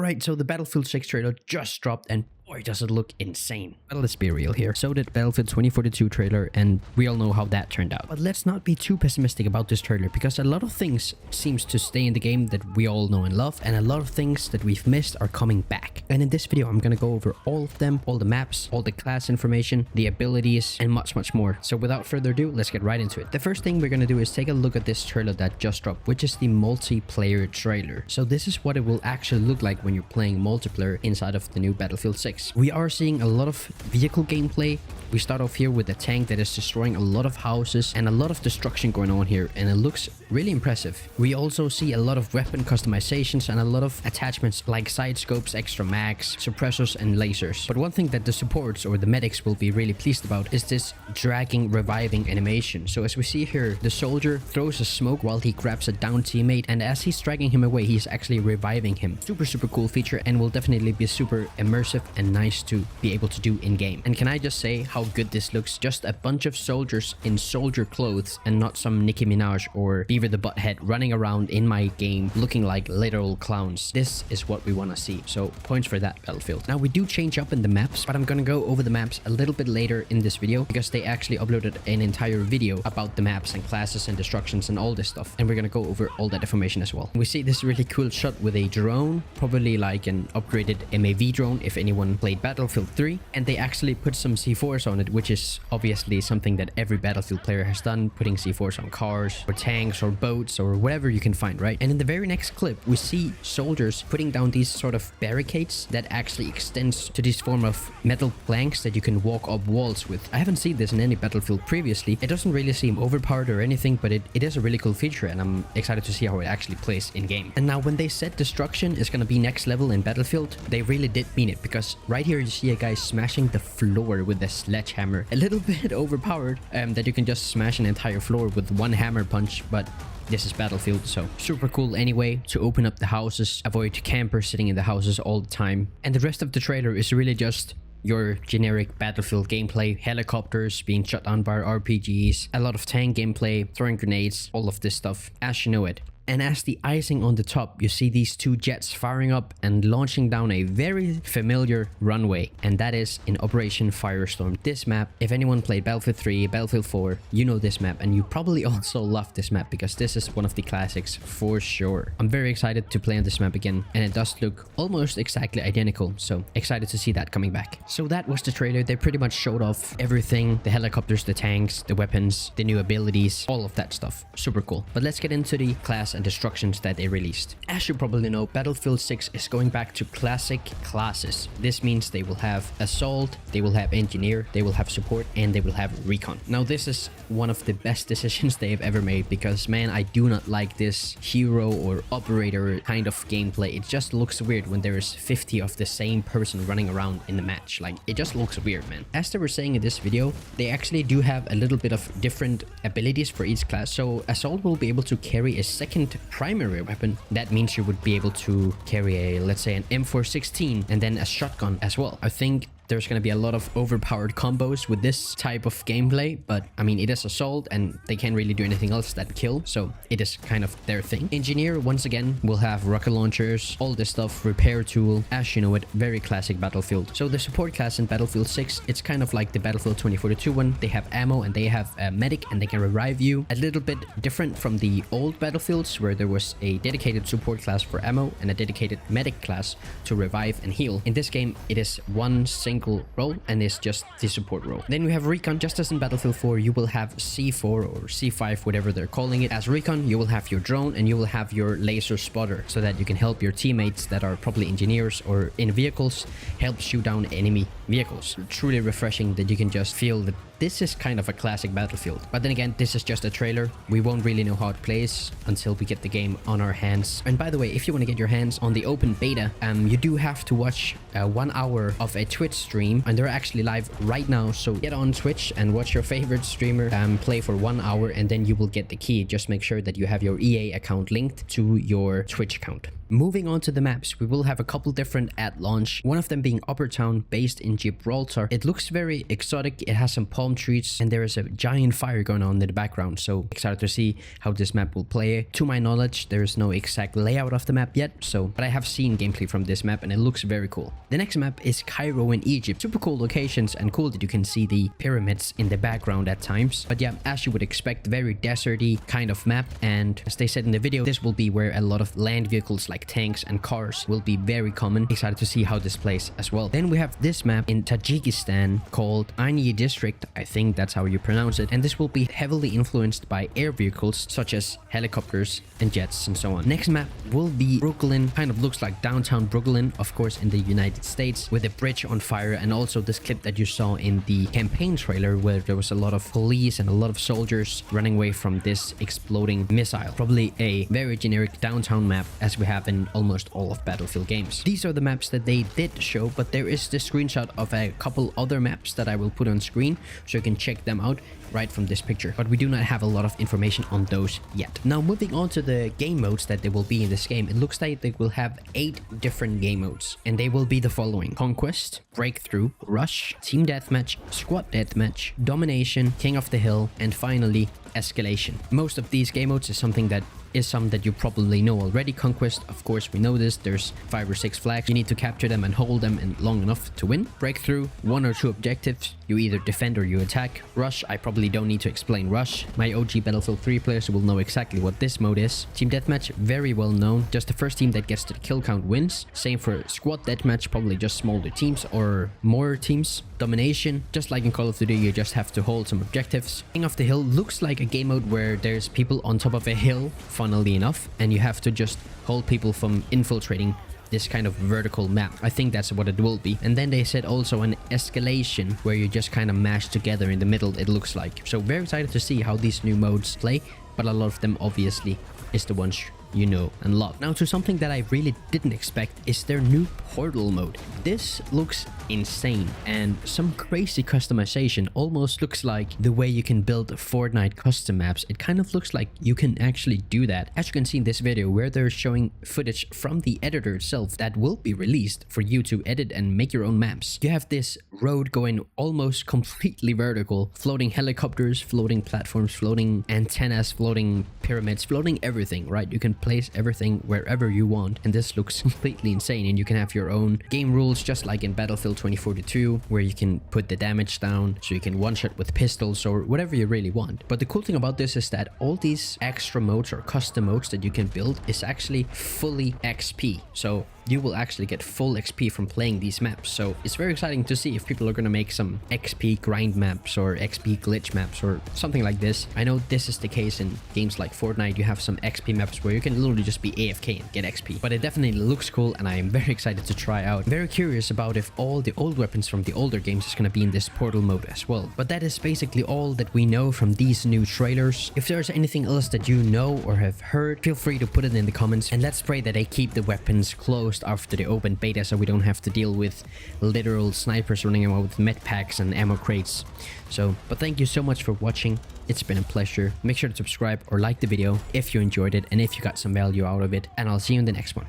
Alright, so the Battlefield 6 trailer just dropped and boy does it look insane. But let's be real here. So did Battlefield 2042 trailer and we all know how that turned out. But let's not be too pessimistic about this trailer because a lot of things seems to stay in the game that we all know and love, and a lot of things that we've missed are coming back. And in this video I'm gonna go over all of them, all the maps, all the class information, the abilities, and much more. So without further ado, let's get right into it. The first thing we're gonna do is take a look at this trailer that just dropped, which is the multiplayer trailer. So this is what it will actually look like when you're playing multiplayer inside of the new Battlefield 6. We are seeing a lot of vehicle gameplay. We start off here with a tank that is destroying a lot of houses and a lot of destruction going on here, and it looks really impressive. We also see a lot of weapon customizations and a lot of attachments like side scopes, extra mags, suppressors, and lasers. But one thing that the supports or the medics will be really pleased about is this dragging reviving animation. So as we see here, the soldier throws a smoke while he grabs a down teammate, and as he's dragging him away, he's actually reviving him. Super cool feature, and will definitely be super immersive and nice to be able to do in game. And can I just say how good this looks? Just a bunch of soldiers in soldier clothes and not some Nicki Minaj or Beaver the Butthead running around in my game looking like literal clowns. This is what we want to see. So points for that, Battlefield. Now we do change up in the maps, but I'm gonna go over the maps a little bit later in this video because they actually uploaded an entire video about the maps and classes and destructions and all this stuff, and we're gonna go over all that information as well. We see this really cool shot with a drone, probably like an upgraded MAV drone if anyone played Battlefield 3, and they actually put some C4s on it, which is obviously something that every Battlefield player has done, putting C4s on cars or tanks or boats or whatever you can find, right? And in the very next clip we see soldiers putting down these sort of barricades that actually extends to this form of metal planks that you can walk up walls with. I haven't seen this in any Battlefield previously. It doesn't really seem overpowered or anything, but it is a really cool feature, and I'm excited to see how it actually plays in game. And now when they said destruction is gonna be next level in Battlefield, they really did mean it, because right here you see a guy smashing the floor with a sledgehammer. A little bit overpowered, that you can just smash an entire floor with one hammer punch, but this is Battlefield, so super cool anyway to open up the houses, avoid campers sitting in the houses all the time. And the rest of the trailer is really just your generic Battlefield gameplay, helicopters being shot down by RPGs, a lot of tank gameplay, throwing grenades, all of this stuff as you know it. And as the icing on the top, you see these two jets firing up and launching down a very familiar runway, and that is in Operation Firestorm. This map, if anyone played Battlefield 3, Battlefield 4, you know this map, and you probably also love this map because this is one of the classics for sure. I'm very excited to play on this map again, and it does look almost exactly identical, so excited to see that coming back. So that was the trailer. They pretty much showed off everything: the helicopters, the tanks, the weapons, the new abilities, all of that stuff. Super cool. But let's get into the class and destructions that they released. As you probably know, Battlefield 6 is going back to classic classes. This means they will have assault, they will have engineer, they will have support, and they will have recon. Now this is one of the best decisions they have ever made, because man, I do not like this hero or operator kind of gameplay. It just looks weird when there is 50 of the same person running around in the match. Like, it just looks weird, man. As they were saying in this video, they actually do have a little bit of different abilities for each class. So assault will be able to carry a second primary weapon. That means you would be able to carry a, let's say, an M416 and then a shotgun as well. I think there's going to be a lot of overpowered combos with this type of gameplay, but I mean, it is assault and they can't really do anything else that kill, so it is kind of their thing. Engineer, once again, will have rocket launchers, all this stuff, repair tool, as you know it, very classic Battlefield. So the support class in Battlefield 6, it's kind of like the Battlefield 2042 one. They have ammo and they have a medic and they can revive you. A little bit different from the old Battlefields where there was a dedicated support class for ammo and a dedicated medic class to revive and heal. In this game, it is one single role and it's just the support role. Then we have recon. Just as in Battlefield 4, you will have C4 or C5, whatever they're calling it. As recon, you will have your drone and you will have your laser spotter, so that you can help your teammates that are probably engineers or in vehicles help shoot down enemy vehicles. Truly refreshing that you can just feel that this is kind of a classic Battlefield. But then again, this is just a trailer. We won't really know how it plays until we get the game on our hands. And by the way, if you want to get your hands on the open beta, you do have to watch 1 hour of a Twitch stream, and they're actually live right now. So get on Twitch and watch your favorite streamer play for 1 hour, and then you will get the key. Just make sure that you have your EA account linked to your Twitch account. Moving on to the maps, we will have a couple different at launch, one of them being Upper Town based in Gibraltar. It looks very exotic, it has some palm trees and there is a giant fire going on in the background, so excited to see how this map will play. To my knowledge, there is no exact layout of the map yet, but I have seen gameplay from this map and it looks very cool. The next map is Cairo in Egypt. Super cool locations and cool that you can see the pyramids in the background at times. But yeah, as you would expect, very deserty kind of map, and as they said in the video, this will be where a lot of land vehicles like tanks and cars will be very common. Excited to see how this plays as well. Then we have this map in Tajikistan called Anye District, I think that's how you pronounce it, and this will be heavily influenced by air vehicles such as helicopters and jets and so on. Next map will be Brooklyn, kind of looks like downtown Brooklyn, of course in the United States, with a bridge on fire, and also this clip that you saw in the campaign trailer where there was a lot of police and a lot of soldiers running away from this exploding missile. Probably a very generic downtown map as we have in almost all of Battlefield games. These are the maps that they did show, but there is this screenshot of a couple other maps that I will put on screen so you can check them out right from this picture, but we do not have a lot of information on those yet. Now moving on to the game modes that there will be in this game, it looks like they will have 8 different game modes, and they will be the following: Conquest, Breakthrough, Rush, Team Deathmatch, Squad Deathmatch, Domination, King of the Hill, and finally Escalation. Most of these game modes is some that you probably know already. Conquest, of course, we know this. There's 5 or 6 flags. You need to capture them and hold them long enough to win. Breakthrough, 1 or 2 objectives. You either defend or you attack. Rush, I probably don't need to explain Rush. My OG Battlefield 3 players will know exactly what this mode is. Team Deathmatch, very well known. Just the first team that gets to the kill count wins. Same for Squad Deathmatch, probably just smaller teams or more teams. Domination, just like in Call of Duty, you just have to hold some objectives. King of the Hill looks like a game mode where there's people on top of a hill, funnily enough, and you have to just hold people from infiltrating this kind of vertical map. I think that's what it will be. And then they said also an escalation where you just kind of mash together in the middle, it looks like. So very excited to see how these new modes play, but a lot of them obviously is the ones you know and love. Now to something that I really didn't expect is their new portal mode. This looks insane and some crazy customization. Almost looks like the way you can build Fortnite custom maps. It kind of looks like you can actually do that, as you can see in this video where they're showing footage from the editor itself that will be released for you to edit and make your own maps. You have this road going almost completely vertical, floating helicopters, floating platforms, floating antennas, floating pyramids, floating everything, right? You can place everything wherever you want, and this looks completely insane. And you can have your own game rules, just like in Battlefield 2042, where you can put the damage down, so you can one-shot with pistols or whatever you really want. But the cool thing about this is that all these extra modes or custom modes that you can build is actually fully XP. So you will actually get full XP from playing these maps. So it's very exciting to see if people are going to make some XP grind maps or XP glitch maps or something like this. I know this is the case in games like Fortnite. You have some XP maps where you can literally just be AFK and get XP. But it definitely looks cool and I am very excited to try out. Very curious about if all the old weapons from the older games is going to be in this portal mode as well. But that is basically all that we know from these new trailers. If there's anything else that you know or have heard, feel free to put it in the comments, and let's pray that they keep the weapons closed after the open beta so we don't have to deal with literal snipers running around with med packs and ammo crates. But thank you so much for watching. It's been a pleasure. Make sure to subscribe or like the video if you enjoyed it and if you got some value out of it, and I'll see you in the next one.